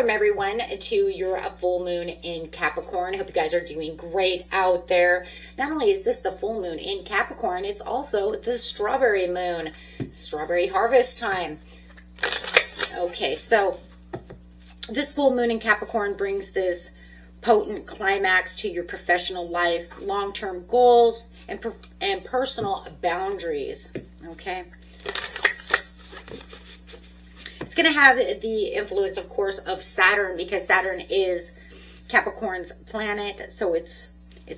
Welcome everyone to your full moon in Capricorn. I hope you guys are doing great out there. Not only is this the full moon in Capricorn, it's also the strawberry moon, strawberry harvest time. Okay, so this full moon in Capricorn brings this potent climax to your professional life, long-term goals, and personal boundaries. Okay. It's going to have the influence, of course, of Saturn, because Saturn is Capricorn's planet. So it's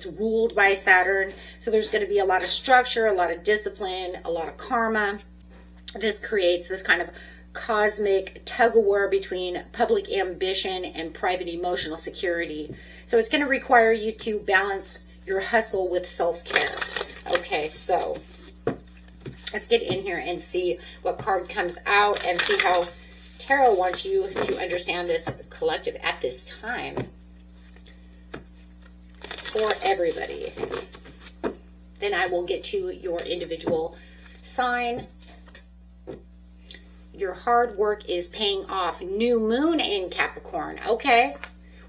ruled by Saturn. So there's going to be a lot of structure, a lot of discipline, a lot of karma. This creates this kind of cosmic tug-of-war between public ambition and private emotional security. So it's going to require you to balance your hustle with self-care. Okay, so let's get in here and see what card comes out and see how Tarot wants you to understand this collective at this time for everybody. Then I will get to your individual sign. Your hard work is paying off. New moon in Capricorn. Okay.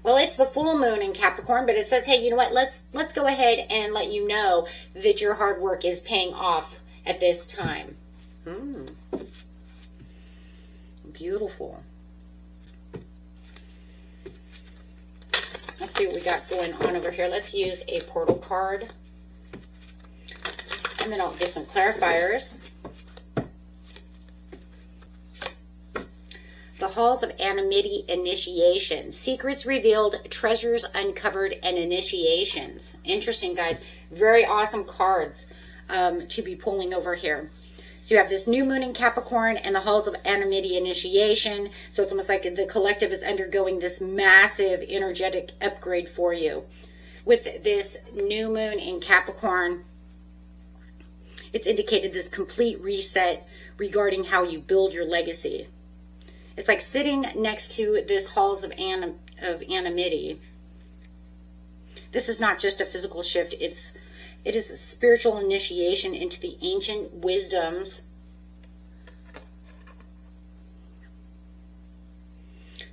Well, it's the full moon in Capricorn, but it says, hey, you know what? Let's go ahead and let you know that your hard work is paying off at this time. Beautiful. Let's see what we got going on over here. Let's use a portal card. And then I'll get some clarifiers. The Halls of Anonymity Initiation. Secrets revealed, treasures uncovered, and initiations. Interesting, guys. Very awesome cards to be pulling over here. So you have this new moon in Capricorn and the Halls of Anonymity Initiation. So it's almost like the collective is undergoing this massive energetic upgrade for you. With this new moon in Capricorn, it's indicated this complete reset regarding how you build your legacy. It's like sitting next to this Halls of Anonymity. This is not just a physical shift. It is a spiritual initiation into the ancient wisdoms,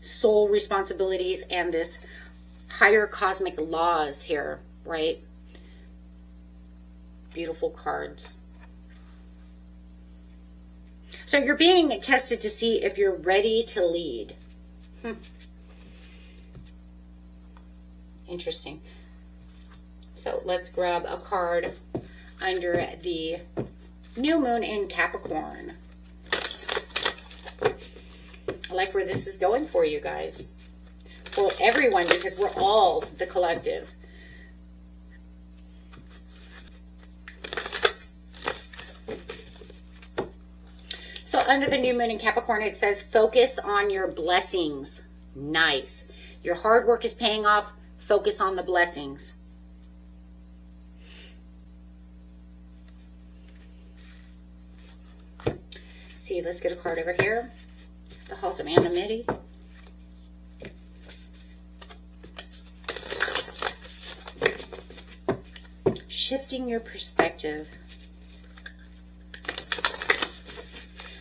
soul responsibilities, and this higher cosmic laws here, right? Beautiful cards. So you're being tested to see if you're ready to lead. Interesting. So let's grab a card under the new moon in Capricorn. I like where this is going for you guys. For everyone, because we're all the collective. So under the new moon in Capricorn, it says, focus on your blessings. Nice. Your hard work is paying off. Focus on the blessings. See, let's get a card over here. The Halls of Anonymity. Shifting your perspective.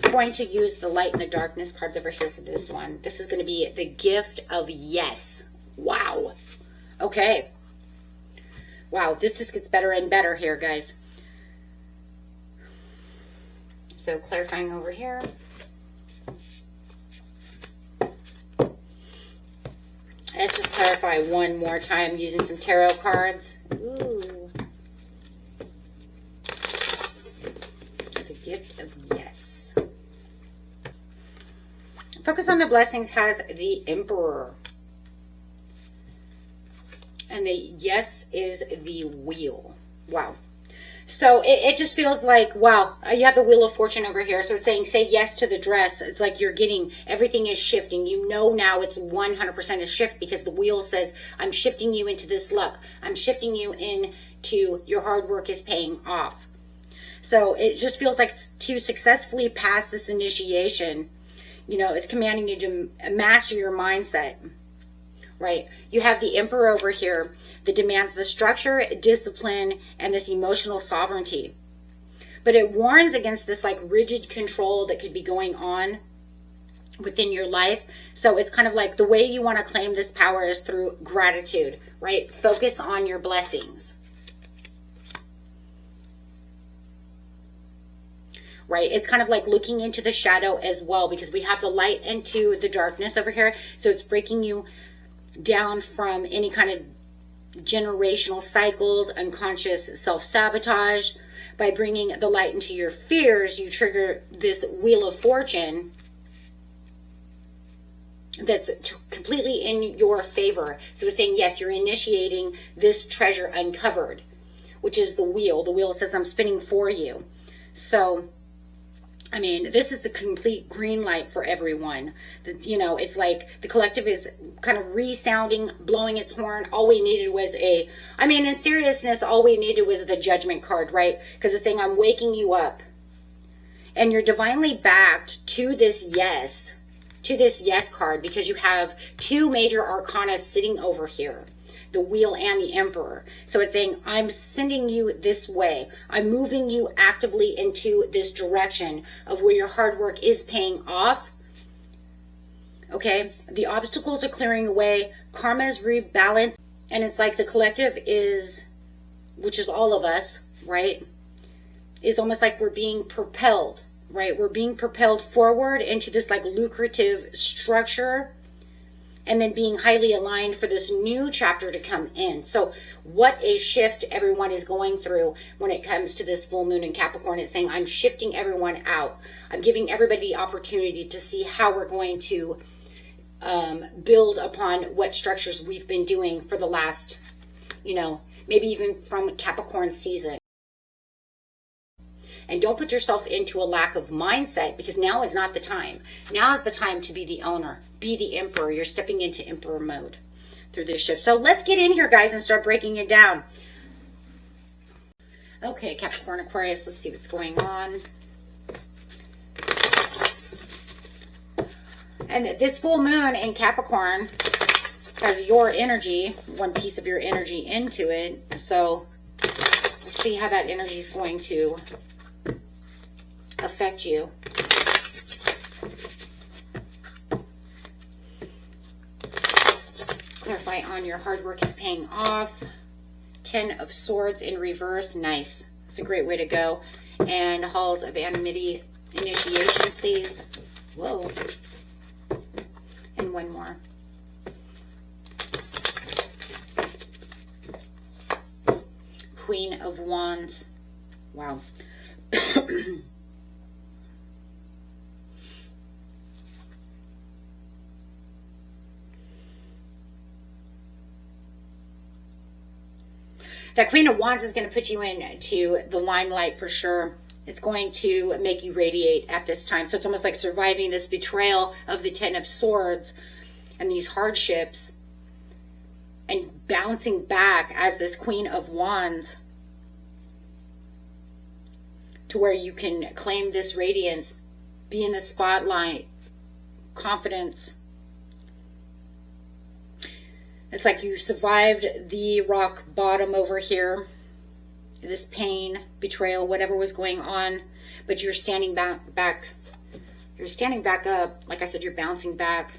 I'm going to use the light and the darkness cards over here for this one. This is going to be the gift of yes. Wow. Okay. Wow, this just gets better and better here, guys. So clarifying over here. Let's just clarify one more time using some tarot cards. Ooh. The gift of yes. Focus on the blessings has the Emperor. And the yes is the wheel. Wow. So it just feels like, wow, you have the Wheel of Fortune over here. So it's saying, say yes to the dress. It's like you're getting, everything is shifting. You know now it's 100% a shift because the wheel says, I'm shifting you into this luck. I'm shifting you into your hard work is paying off. So it just feels like to successfully pass this initiation, you know, it's commanding you to master your mindset. Right? You have the Emperor over here that demands the structure, discipline, and this emotional sovereignty. But it warns against this like rigid control that could be going on within your life. So it's kind of like the way you want to claim this power is through gratitude, right? Focus on your blessings. Right? It's kind of like looking into the shadow as well, because we have the light into the darkness over here. So it's breaking you down from any kind of generational cycles, unconscious self-sabotage. By bringing the light into your fears, you trigger this wheel of fortune that's completely in your favor. So it's saying, yes, you're initiating this treasure uncovered, which is the wheel. The wheel says, I'm spinning for you. So I mean, this is the complete green light for everyone. You know, it's like the collective is kind of resounding, blowing its horn. All we needed was in seriousness, all we needed was the judgment card, right? Because it's saying, I'm waking you up. And you're divinely backed to this yes card, because you have two major arcana sitting over here. The wheel and the emperor. So it's saying, I'm sending you this way. I'm moving you actively into this direction of where your hard work is paying off. Okay. The obstacles are clearing away. Karma is rebalanced. And it's like the collective is, which is all of us, right? Is almost like we're being propelled, right? We're being propelled forward into this like lucrative structure, and then being highly aligned for this new chapter to come in. So what a shift everyone is going through when it comes to this full moon in Capricorn. It's saying, I'm shifting everyone out. I'm giving everybody the opportunity to see how we're going to build upon what structures we've been doing for the last, maybe even from Capricorn season. And don't put yourself into a lack of mindset, because now is not the time. Now is the time to be the owner, be the emperor. You're stepping into emperor mode through this shift. So let's get in here, guys, and start breaking it down. Okay, Capricorn Aquarius, let's see what's going on. And this full moon in Capricorn has your energy, one piece of your energy into it. So let's see how that energy is going to affect you. Clarify on your hard work is paying off. 10 of Swords in reverse. Nice. It's a great way to go. And Halls of Anonymity initiation, please. Whoa. And one more. Queen of Wands. Wow. That Queen of Wands is going to put you into the limelight for sure. It's going to make you radiate at this time. So it's almost like surviving this betrayal of the 10 of Swords and these hardships, and bouncing back as this Queen of Wands to where you can claim this radiance, be in the spotlight, confidence. It's like you survived the rock bottom over here, this pain, betrayal, whatever was going on, but you're standing back. You're standing back up. Like I said, you're bouncing back.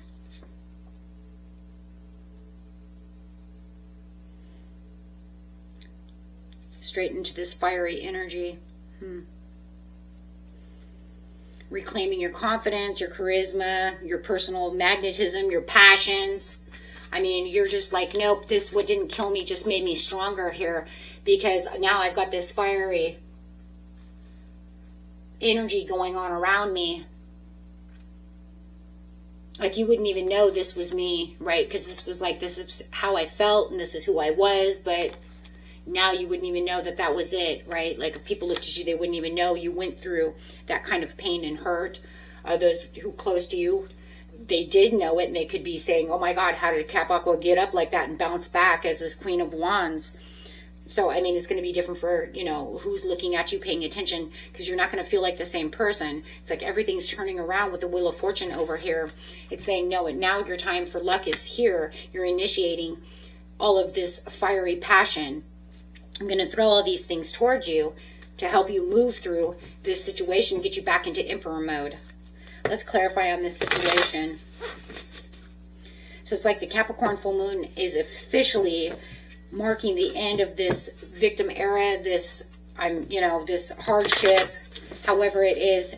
Straight into this fiery energy. Reclaiming your confidence, your charisma, your personal magnetism, your passions. I mean, you're just like, nope, what didn't kill me just made me stronger here, because now I've got this fiery energy going on around me. Like you wouldn't even know this was me, right? Because this is how I felt and this is who I was, but now you wouldn't even know that was it, right? Like if people looked at you, they wouldn't even know you went through that kind of pain and hurt. Those who close to you, they did know it, and they could be saying, oh my God, how did Cap Aqua get up like that and bounce back as this Queen of Wands? So, I mean, it's going to be different for, who's looking at you, paying attention, because you're not going to feel like the same person. It's like everything's turning around with the Wheel of Fortune over here. It's saying, no, now your time for luck is here. You're initiating all of this fiery passion. I'm going to throw all these things towards you to help you move through this situation, get you back into Emperor mode. Let's clarify on this situation. So it's like the Capricorn full moon is officially marking the end of this victim era, this, this hardship, however it is,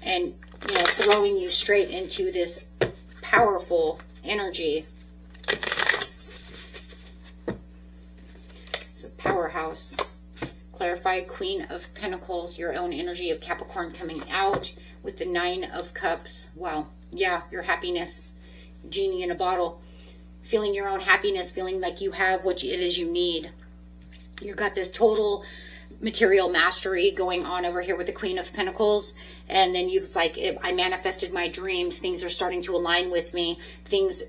and, throwing you straight into this powerful energy. So powerhouse. Clarified Queen of Pentacles, your own energy of Capricorn coming out with the Nine of Cups. Wow. Yeah, your happiness. Genie in a bottle. Feeling your own happiness, feeling like you have what it is you need. You've got this total material mastery going on over here with the Queen of Pentacles. And then it's like, I manifested my dreams. Things are starting to align with me. Things,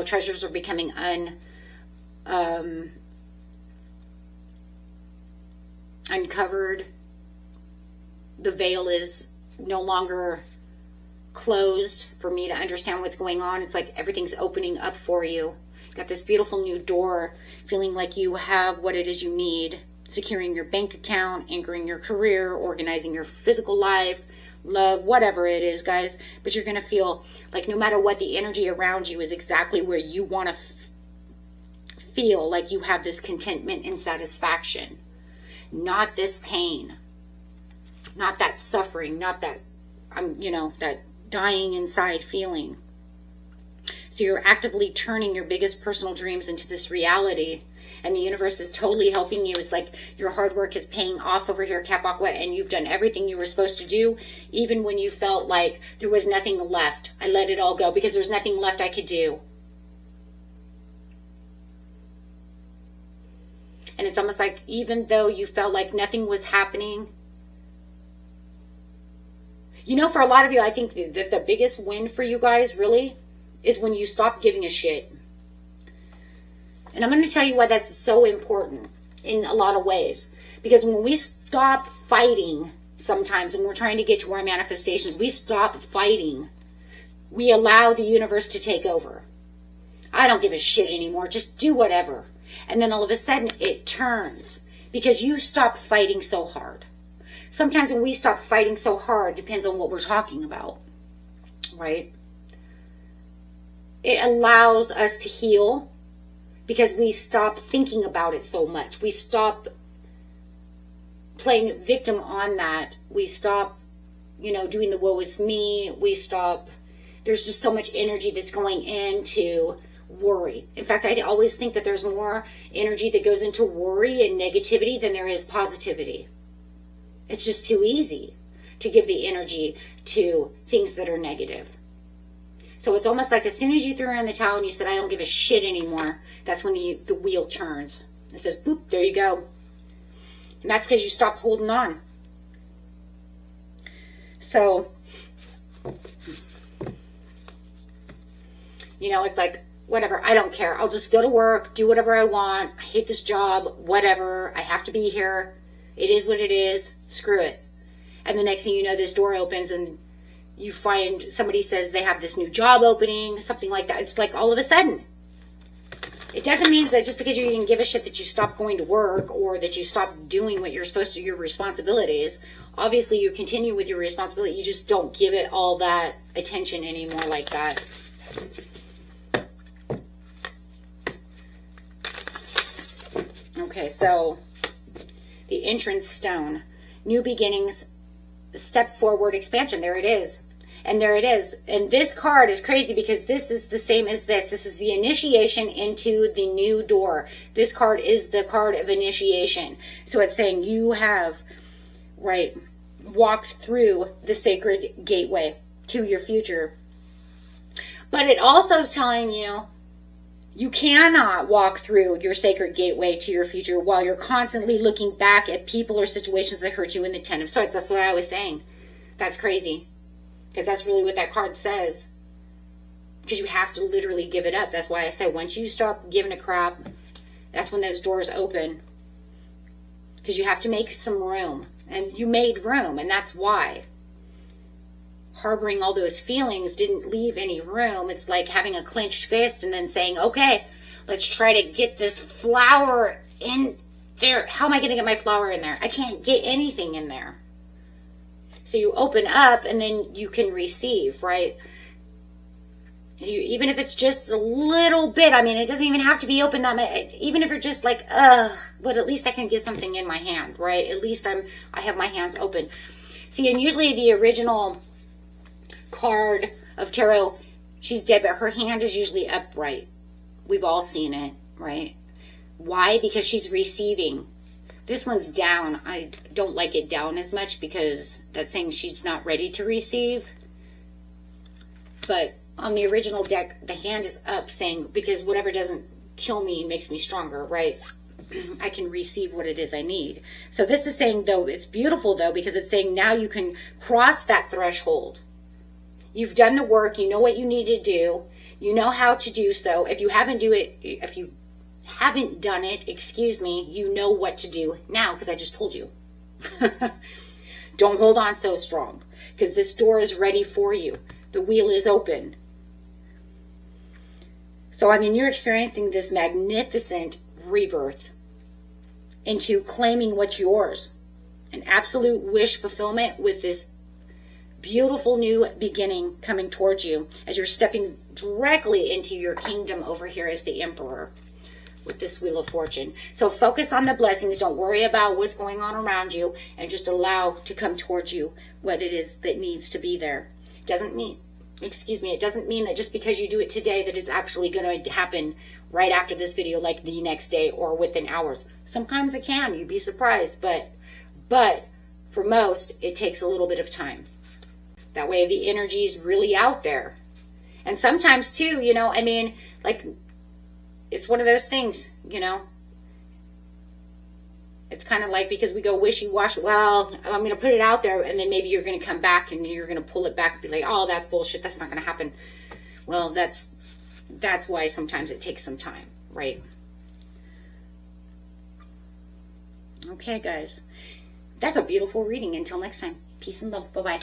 treasures are becoming uncovered. The veil is no longer closed for me to understand what's going on. It's like everything's opening up for you. Got this beautiful new door, feeling like you have what it is you need. Securing your bank account, anchoring your career, organizing your physical life, love, whatever it is, guys. But you're going to feel like no matter what, the energy around you is exactly where you want to feel like you have this contentment and satisfaction. Not this pain. Not that suffering. Not that, that dying inside feeling. So you're actively turning your biggest personal dreams into this reality. And the universe is totally helping you. It's like your hard work is paying off over here, Cap Aqua, and you've done everything you were supposed to do, even when you felt like there was nothing left. I let it all go because there's nothing left I could do. And it's almost like even though you felt like nothing was happening, for a lot of you, I think that the biggest win for you guys really is when you stop giving a shit. And I'm going to tell you why that's so important in a lot of ways. Because when we stop fighting, sometimes when we're trying to get to our manifestations, we stop fighting. We allow the universe to take over. I don't give a shit anymore. Just do whatever. And then all of a sudden it turns because you stop fighting so hard. Sometimes when we stop fighting so hard, depends on what we're talking about, right? It allows us to heal because we stop thinking about it so much. We stop playing victim on that. We stop, doing the woe is me. We stop. There's just so much energy that's going into worry. In fact, I always think that there's more energy that goes into worry and negativity than there is positivity. It's just too easy to give the energy to things that are negative. So it's almost like as soon as you threw in the towel and you said, I don't give a shit anymore, that's when the wheel turns. It says, boop, there you go. And that's because you stopped holding on. So, it's like, whatever, I don't care. I'll just go to work, do whatever I want. I hate this job, whatever. I have to be here. It is what it is. Screw it. And the next thing you know, this door opens and you find somebody says they have this new job opening, something like that. It's like all of a sudden. It doesn't mean that just because you didn't give a shit that you stopped going to work or that you stopped doing what you're supposed to, your responsibilities. Obviously, you continue with your responsibility. You just don't give it all that attention anymore like that. Okay, so the entrance stone, new beginnings, step forward, expansion. There it is. And there it is. And this card is crazy because this is the same as this. This is the initiation into the new door. This card is the card of initiation. So it's saying you have, walked through the sacred gateway to your future. But it also is telling you, you cannot walk through your sacred gateway to your future while you're constantly looking back at people or situations that hurt you in the Ten of Swords. That's what I was saying. That's crazy. Because that's really what that card says. Because you have to literally give it up. That's why I said once you stop giving a crap, that's when those doors open. Because you have to make some room. And you made room, and that's why. Harboring all those feelings didn't leave any room. It's like having a clenched fist and then saying, okay, let's try to get this flower in there. How am I going to get my flower in there? I can't get anything in there. So you open up and then you can receive, right? Even if it's just a little bit, I mean, it doesn't even have to be open that much. Even if you're just like, but at least I can get something in my hand, right? At least I have my hands open. See, and usually the original card of tarot, she's dead, but her hand is usually upright. We've all seen it, right? Why? Because she's receiving. This one's down. I don't like it down as much because that's saying she's not ready to receive. But on the original deck, the hand is up, saying, because whatever doesn't kill me makes me stronger, right? I can receive what it is I need. So this is saying, though, it's beautiful, though, because it's saying now you can cross that threshold. You've done the work. You know what you need to do. You know how to do so. If you haven't done it, excuse me, you know what to do now, because I just told you. Don't hold on so strong, because this door is ready for you. The wheel is open. So, I mean, you're experiencing this magnificent rebirth into claiming what's yours. An absolute wish fulfillment with this beautiful new beginning coming towards you as you're stepping directly into your kingdom over here as the Emperor with this Wheel of Fortune. So focus on the blessings. Don't worry about what's going on around you, and just allow to come towards you what it is that needs to be there. It doesn't mean that just because you do it today that it's actually going to happen right after this video, like the next day or within hours. Sometimes it can. You'd be surprised. But for most, it takes a little bit of time. That way the energy is really out there. And sometimes too, you know, I mean, like, it's one of those things, you know. It's kind of like, because we go wishy-washy, well, I'm going to put it out there, and then maybe you're going to come back and you're going to pull it back and be like, oh, that's bullshit, that's not going to happen. Well, that's why sometimes it takes some time, right? Okay, guys. That's a beautiful reading. Until next time. Peace and love. Bye-bye.